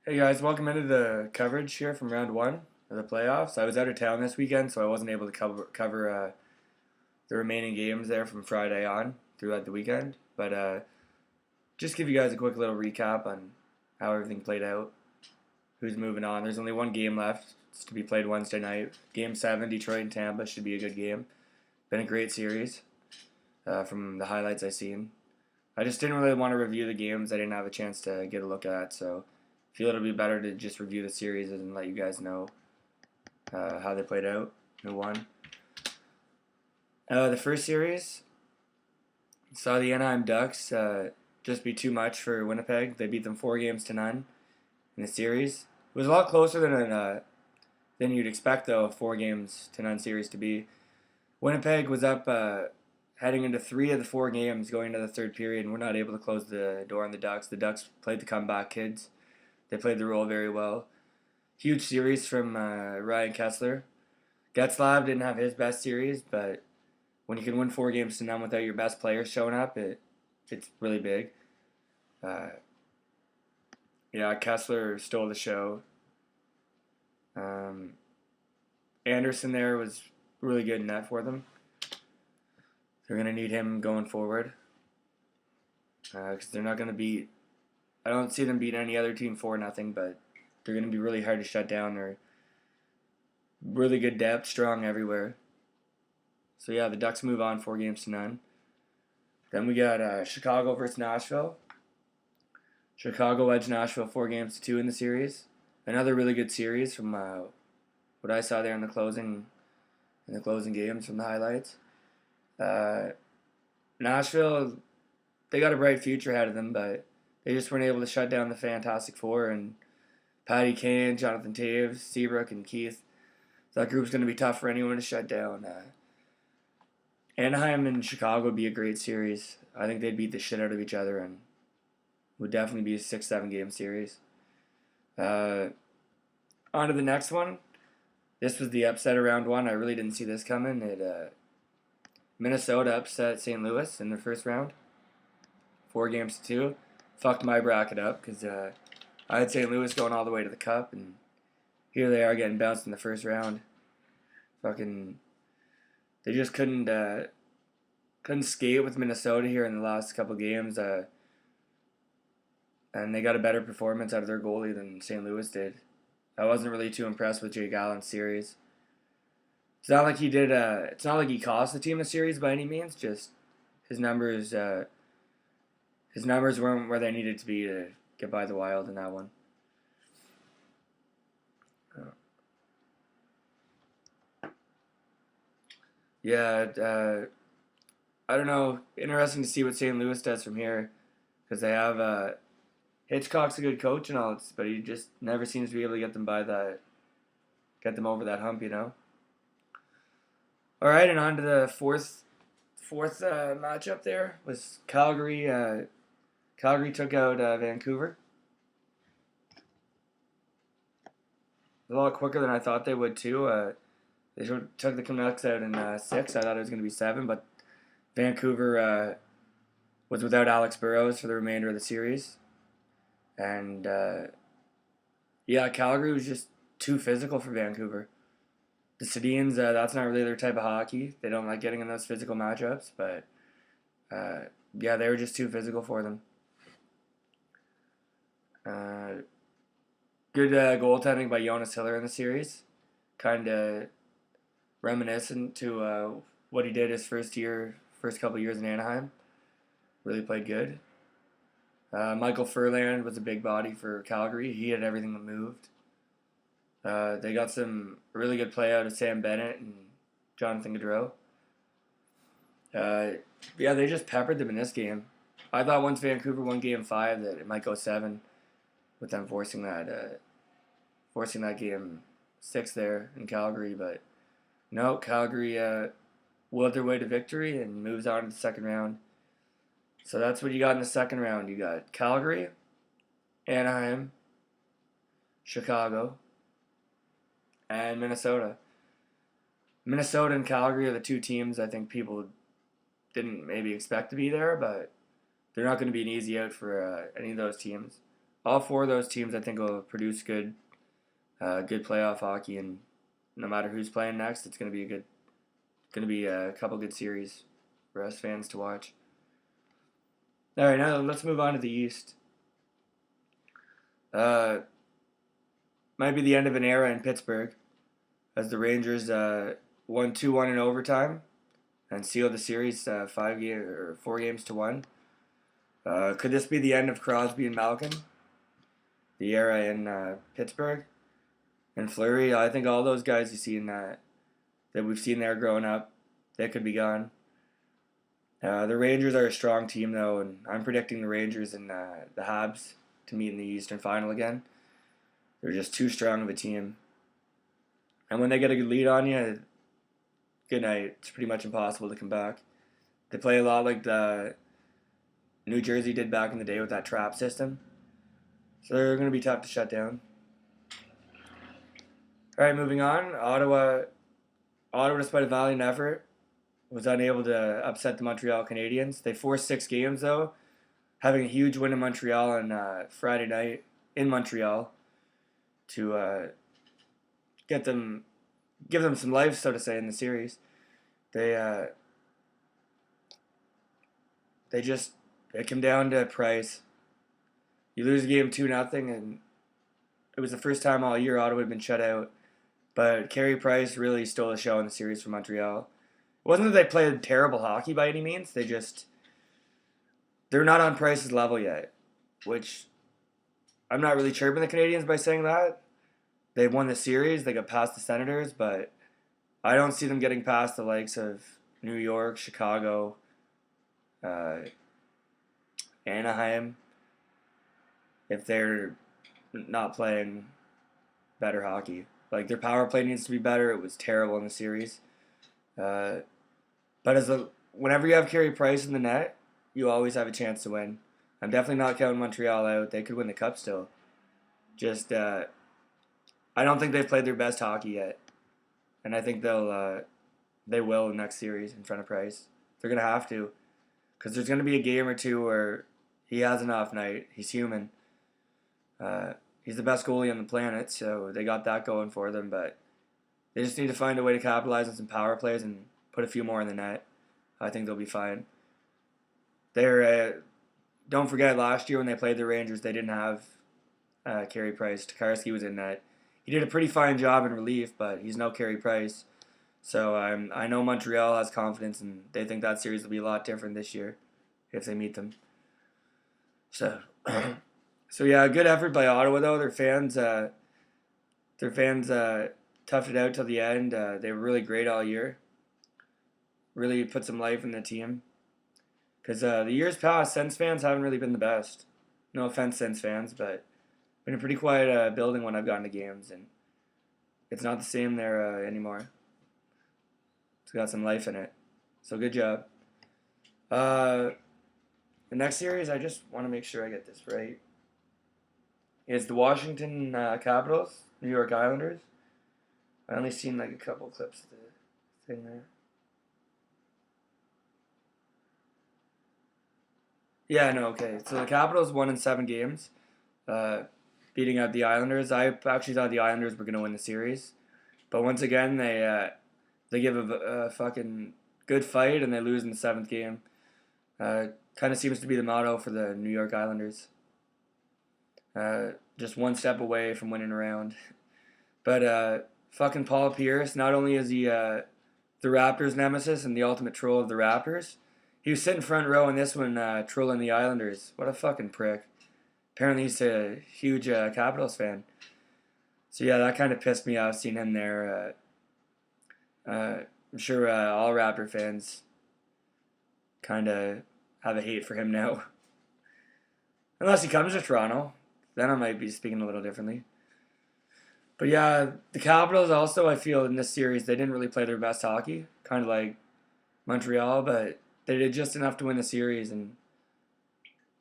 Hey guys, welcome into the coverage here from round one of the playoffs. I was out of town this weekend, so I wasn't able to cover the remaining games there from Friday on throughout the weekend. But just give you guys a quick little recap on how everything played out, who's moving on. There's only one game left. It's to be played Wednesday night. Game 7, Detroit and Tampa, should be a good game. Been a great series from the highlights I've seen. I just didn't really want to review the games I didn't have a chance to get a look at, so I feel it'll be better to just review the series and let you guys know how they played out, who won. The first series saw the Anaheim Ducks just be too much for Winnipeg. They beat them 4-0 in the series. It was a lot closer than you'd expect, though, a 4-0 series to be. Winnipeg was up heading into 3 of the 4 games going into the third period, and we're not able to close the door on the Ducks. The Ducks played the comeback kids. They played the role very well. Huge series from Ryan Kessler. Getzlaf didn't have his best series, but when you can win 4-0 without your best players showing up, it's really big. Kessler stole the show. Anderson there was really good in that for them. They're going to need him going forward because they're not going to beat. I don't see them beat any other team 4-0, but they're going to be really hard to shut down. They're really good depth, strong everywhere. So yeah, the Ducks move on 4-0. Then we got Chicago versus Nashville. Chicago edged Nashville 4-2 in the series. Another really good series from what I saw there in the closing games from the highlights. Nashville, they got a bright future ahead of them, but they just weren't able to shut down the Fantastic Four and Patty Kane, Jonathan Toews, Seabrook, and Keith. That group's going to be tough for anyone to shut down. Anaheim and Chicago would be a great series. I think they'd beat the shit out of each other and would definitely be a 6-7 game series. On to the next one. This was the upset of round one. I really didn't see this coming. Minnesota upset St. Louis in the first round, 4-2. Fucked my bracket up because I had St. Louis going all the way to the Cup, and here they are getting bounced in the first round. They just couldn't skate with Minnesota here in the last couple games, and they got a better performance out of their goalie than St. Louis did. I wasn't really too impressed with Jake Allen's series. It's not like he did. It's not like he cost the team a series by any means. Just his numbers. His numbers weren't where they needed to be to get by the Wild in that one. I don't know. Interesting to see what St. Louis does from here, because they have Hitchcock's a good coach and all, but he just never seems to be able to get them over that hump, you know. All right, and on to the fourth matchup. There was Calgary. Calgary took out Vancouver. A lot quicker than I thought they would too. They took the Canucks out in 6. I thought it was going to be 7, but Vancouver was without Alex Burrows for the remainder of the series. And Calgary was just too physical for Vancouver. The Sedins, that's not really their type of hockey. They don't like getting in those physical matchups, but they were just too physical for them. Good goaltending by Jonas Hiller in the series. Kind of reminiscent to what he did his first couple years in Anaheim. Really played good. Michael Furland was a big body for Calgary. He had everything that moved. They got some really good play out of Sam Bennett and Jonathan Gaudreau. They just peppered them in this game. I thought once Vancouver won Game 5 that it might go 7, with them forcing that Game 6 there in Calgary. But no, Calgary willed their way to victory and moves on to the second round. So that's what you got in the second round. You got Calgary, Anaheim, Chicago, and Minnesota. Minnesota and Calgary are the two teams I think people didn't maybe expect to be there, but they're not going to be an easy out for any of those teams. all four of those teams I think will produce good playoff hockey, and no matter who's playing next, it's gonna be a couple good series for us fans to watch. All right, now let's move on to the East. Uh, might be the end of an era in Pittsburgh, as the Rangers won 2-1 in overtime and sealed the series 4 games to 1. Could this be the end of Crosby and Malkin, the era in Pittsburgh? And Fleury, I think all those guys you see in that we've seen there growing up, they could be gone. The Rangers are a strong team though, and I'm predicting the Rangers and the Habs to meet in the Eastern Final again. They're just too strong of a team. And when they get a good lead on you, good night. It's pretty much impossible to come back. They play a lot like the New Jersey did back in the day with that trap system. So they're going to be tough to shut down. All right, moving on. Ottawa, despite a valiant effort, was unable to upset the Montreal Canadiens. They forced 6 games, though, having a huge win in Montreal on Friday night in Montreal to give them some life, so to say, in the series. It came down to Price. You lose the game 2-0, and it was the first time all year Ottawa had been shut out. But Carey Price really stole the show in the series for Montreal. It wasn't that they played terrible hockey by any means. They're not on Price's level yet, which I'm not really chirping the Canadiens by saying that. They won the series. They got past the Senators, but I don't see them getting past the likes of New York, Chicago, Anaheim, if they're not playing better hockey. Like, their power play needs to be better. It was terrible in the series. But whenever you have Carey Price in the net, you always have a chance to win. I'm definitely not counting Montreal out. They could win the cup still. Just, I don't think they've played their best hockey yet. And I think they will next series in front of Price. They're going to have to. Because there's going to be a game or two where he has an off night. He's human. He's the best goalie on the planet, so they got that going for them. But they just need to find a way to capitalize on some power plays and put a few more in the net. I think they'll be fine. Don't forget, last year when they played the Rangers, they didn't have Carey Price. Tokarski was in net. He did a pretty fine job in relief, but he's no Carey Price. So I know Montreal has confidence, and they think that series will be a lot different this year if they meet them. So, yeah, good effort by Ottawa though. Their fans toughed it out till the end. They were really great all year. Really put some life in the team. Because the years past, Sens fans haven't really been the best. No offense, Sens fans, but been a pretty quiet building when I've gone to games, and it's not the same there anymore. It's got some life in it. So good job. The next series, I just want to make sure I get this right. It's the Washington Capitals, New York Islanders. I only seen like a couple clips of the thing there. Yeah, no, okay. So the Capitals won in 7 games, beating out the Islanders. I actually thought the Islanders were going to win the series. But once again, they give a fucking good fight, and they lose in the 7th game. Kind of seems to be the motto for the New York Islanders. Just one step away from winning a round. But fucking Paul Pierce, not only is he the Raptors' nemesis and the ultimate troll of the Raptors, he was sitting front row in this one trolling the Islanders. What a fucking prick. Apparently he's a huge Capitals fan. So yeah, that kind of pissed me off seeing him there. I'm sure all Raptor fans kind of have a hate for him now. Unless he comes to Toronto. Then I might be speaking a little differently. But yeah, the Capitals also, I feel, in this series, they didn't really play their best hockey. Kind of like Montreal, but they did just enough to win the series. And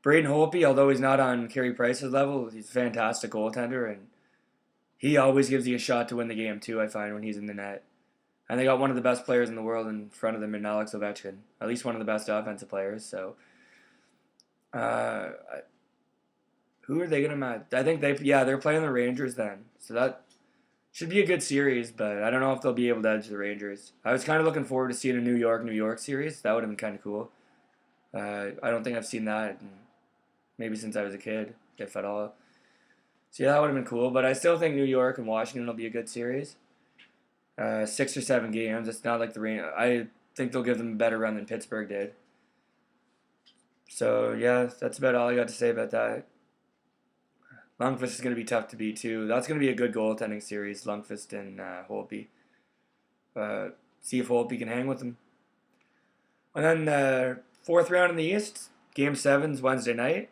Braden Holtby, although he's not on Carey Price's level, he's a fantastic goaltender. And he always gives you a shot to win the game, too, I find, when he's in the net. And they got one of the best players in the world in front of them in Alex Ovechkin. At least one of the best offensive players. So, who Who are they gonna match? I think they're playing the Rangers then, so that should be a good series. But I don't know if they'll be able to edge the Rangers. I was kind of looking forward to seeing a New York series. That would have been kind of cool. I don't think I've seen that maybe since I was a kid, if at all. So yeah, that would have been cool. But I still think New York and Washington will be a good series. 6 or 7 games. It's not like the Rain. I think they'll give them a better run than Pittsburgh did. So yeah, that's about all I got to say about that. Lundqvist is going to be tough to beat too. That's going to be a good goaltending series, Lundqvist and Holtby. See if Holtby can hang with them. And then fourth round in the East, Game 7's Wednesday night.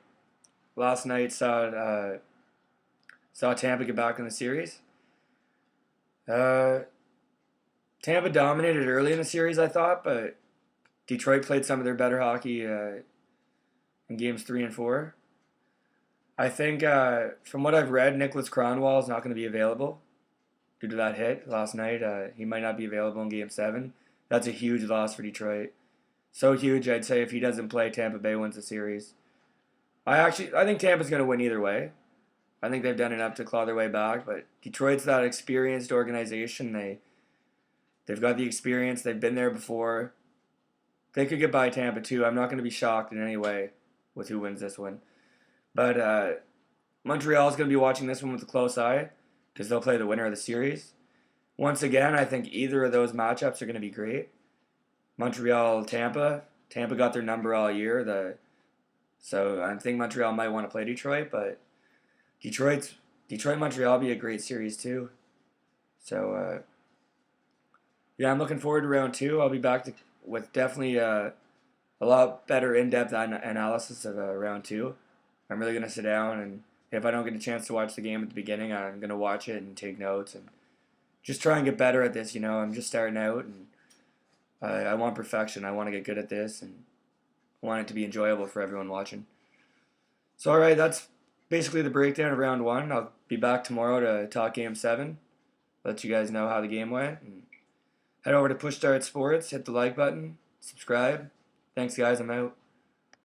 Last night saw Tampa get back in the series. Tampa dominated early in the series, I thought, but Detroit played some of their better hockey in games 3 and 4. I think, from what I've read, Nicholas Kronwall is not going to be available due to that hit last night. He might not be available in Game 7. That's a huge loss for Detroit. So huge, I'd say if he doesn't play, Tampa Bay wins the series. I think Tampa's going to win either way. I think they've done enough to claw their way back, but Detroit's that experienced organization. They've got the experience. They've been there before. They could get by Tampa too. I'm not going to be shocked in any way with who wins this one. But Montreal's going to be watching this one with a close eye because they'll play the winner of the series. Once again, I think either of those matchups are going to be great. Montreal, Tampa. Tampa got their number all year. So I think Montreal might want to play Detroit, but Detroit Montreal will be a great series too. So yeah, I'm looking forward to round 2. I'll be back with definitely a lot better in-depth analysis of round 2. I'm really going to sit down, and if I don't get a chance to watch the game at the beginning, I'm going to watch it and take notes and just try and get better at this. I'm just starting out, and I want perfection. I want to get good at this, and I want it to be enjoyable for everyone watching. So, all right, that's basically the breakdown of round 1. I'll be back tomorrow to talk Game 7, let you guys know how the game went. And head over to Push Start Sports, hit the like button, subscribe. Thanks, guys. I'm out.